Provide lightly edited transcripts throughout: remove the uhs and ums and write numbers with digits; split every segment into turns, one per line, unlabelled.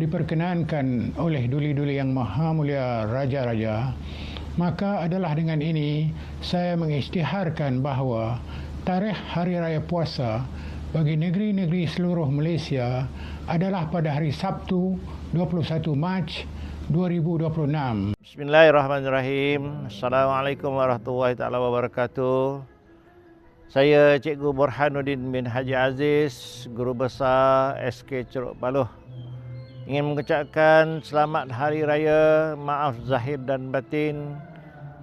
diperkenankan oleh duli-duli yang maha mulia raja-raja, maka adalah dengan ini saya mengisytiharkan bahawa tarikh Hari Raya Puasa bagi negeri-negeri seluruh Malaysia adalah pada hari Sabtu 21 Mac 2026.
Bismillahirrahmanirrahim. Assalamualaikum warahmatullahi taala wabarakatuh. Saya Cikgu Burhanuddin bin Haji Aziz, Guru Besar SK Ceruk Paloh, ingin mengucapkan selamat Hari Raya Maaf Zahir dan Batin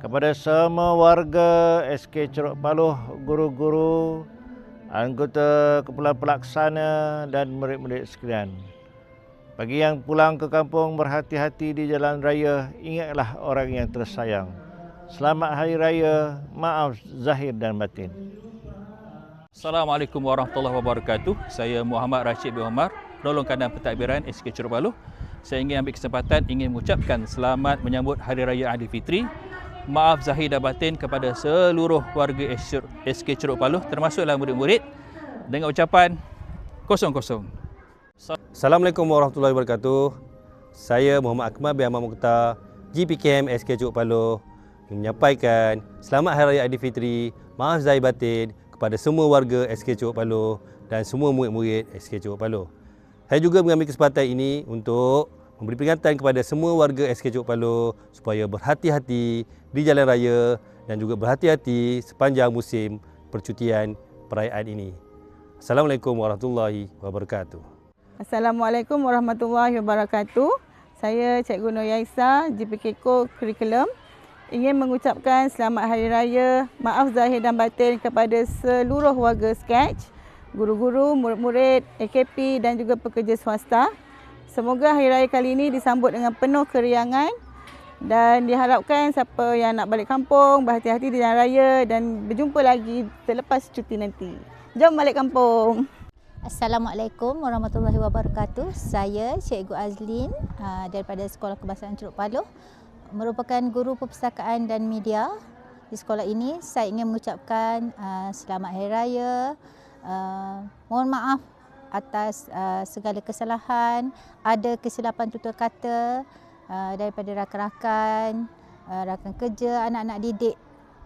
kepada semua warga SK Ceruk Paloh, guru-guru, anggota kumpulan pelaksana dan murid-murid sekalian. Bagi yang pulang ke kampung, berhati-hati di jalan raya, ingatlah orang yang tersayang. Selamat Hari Raya Maaf Zahir dan Batin.
Assalamualaikum warahmatullahi wabarakatuh. Saya Muhammad Rashid bin Omar, Penolong Kandang Pentadbiran SK Ceruk Paloh. Saya ingin ambil kesempatan mengucapkan selamat menyambut Hari Raya Aidilfitri. Maaf Zahir dan Batin kepada seluruh warga SK Ceruk Paloh, termasuklah murid-murid, dengan ucapan kosong-kosong.
Assalamualaikum warahmatullahi wabarakatuh. Saya Muhammad Akmal bin Ahmad Mukhtar, GPKM SK Ceruk Paloh, menyampaikan selamat Hari Raya Aidilfitri, maaf zahir batin kepada semua warga SK Ceruk Paloh dan semua murid-murid SK Ceruk Paloh. Saya juga mengambil kesempatan ini untuk memberi peringatan kepada semua warga SK Ceruk Paloh supaya berhati-hati di jalan raya dan juga berhati-hati sepanjang musim percutian perayaan ini. Assalamualaikum warahmatullahi wabarakatuh.
Assalamualaikum warahmatullahi wabarakatuh. Saya Cikgu Nur Yaisa, GPK Kurikulum, ingin mengucapkan selamat Hari Raya Maaf Zahir dan Batin kepada seluruh warga Sketch, guru-guru, murid-murid, AKP dan juga pekerja swasta. Semoga Hari Raya kali ini disambut dengan penuh keriangan dan diharapkan siapa yang nak balik kampung berhati-hati di jalan raya dan berjumpa lagi selepas cuti nanti. Jom balik kampung.
Assalamualaikum warahmatullahi wabarakatuh. Saya Cikgu Azlin daripada Sekolah Kebangsaan Ceruk Paloh, merupakan guru perpustakaan dan media di sekolah ini. Saya ingin mengucapkan selamat Hari Raya. Mohon maaf atas segala kesalahan, ada kesilapan tutur kata daripada rakan-rakan, rakan kerja, anak-anak didik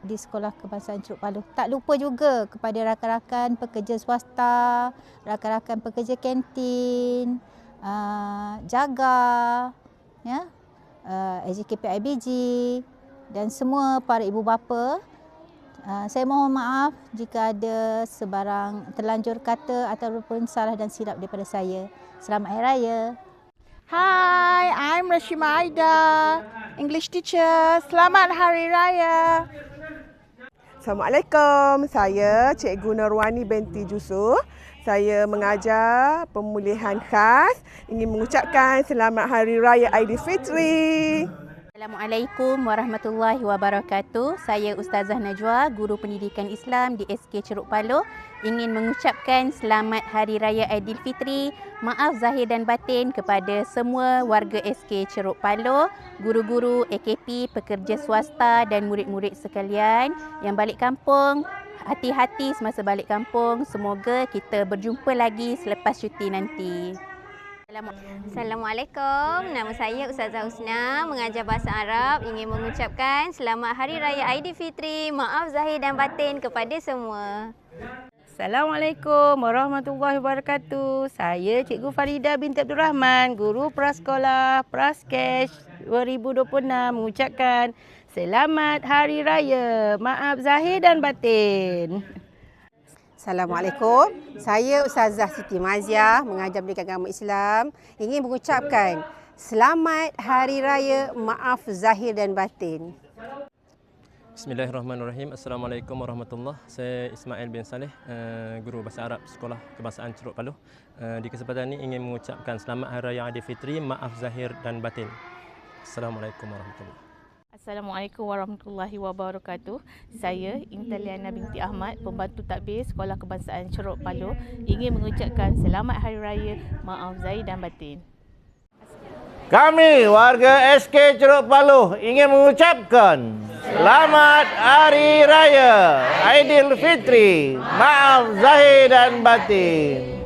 di Sekolah Kebangsaan Ceruk Paloh. Tak lupa juga kepada rakan-rakan pekerja swasta, rakan-rakan pekerja kantin, jaga, ya, SJKP IBG dan semua para ibu bapa. Saya mohon maaf jika ada sebarang terlanjur kata ataupun salah dan silap daripada saya. Selamat Hari Raya.
Hi, I'm Rashima Aida, English teacher. Selamat Hari Raya.
Assalamualaikum, saya Cikgu Nurwani binti Jusuf. Saya mengajar pemulihan khas. Ingin mengucapkan selamat Hari Raya Aidilfitri.
Assalamualaikum warahmatullahi wabarakatuh. Saya Ustazah Najwa, Guru Pendidikan Islam di SK Ceruk Paloh, ingin mengucapkan selamat Hari Raya Aidilfitri, maaf zahir dan batin kepada semua warga SK Ceruk Paloh, guru-guru, AKP, pekerja swasta dan murid-murid sekalian yang balik kampung. Hati-hati semasa balik kampung. Semoga kita berjumpa lagi selepas cuti nanti.
Assalamualaikum, nama saya Ustazah Husna, mengajar bahasa Arab, ingin mengucapkan selamat Hari Raya Aidilfitri, maaf zahir dan batin kepada semua.
Assalamualaikum warahmatullahi wabarakatuh. Saya Cikgu Farida binti Abdul Rahman, Guru Prasekolah Prasketch 2026, mengucapkan selamat Hari Raya, maaf zahir dan batin.
Assalamualaikum. Saya Ustazah Siti Maziah, mengajar pendidikan agama Islam, ingin mengucapkan selamat Hari Raya Maaf Zahir dan Batin.
Bismillahirrahmanirrahim. Assalamualaikum warahmatullahi wabarakatuh. Saya Ismail bin Saleh, Guru Bahasa Arab Sekolah Kebangsaan Ceruk Paloh. Di kesempatan ini ingin mengucapkan selamat Hari Raya Aidilfitri, maaf zahir dan batin. Assalamualaikum warahmatullahi wabarakatuh.
Assalamualaikum warahmatullahi wabarakatuh. Saya Intaliana binti Ahmad, Pembantu Takbir Sekolah Kebangsaan Ceruk Paloh, ingin mengucapkan selamat Hari Raya Maaf Zahir dan Batin.
Kami warga SK Ceruk Paloh ingin mengucapkan selamat Hari Raya Aidilfitri, maaf zahir dan batin.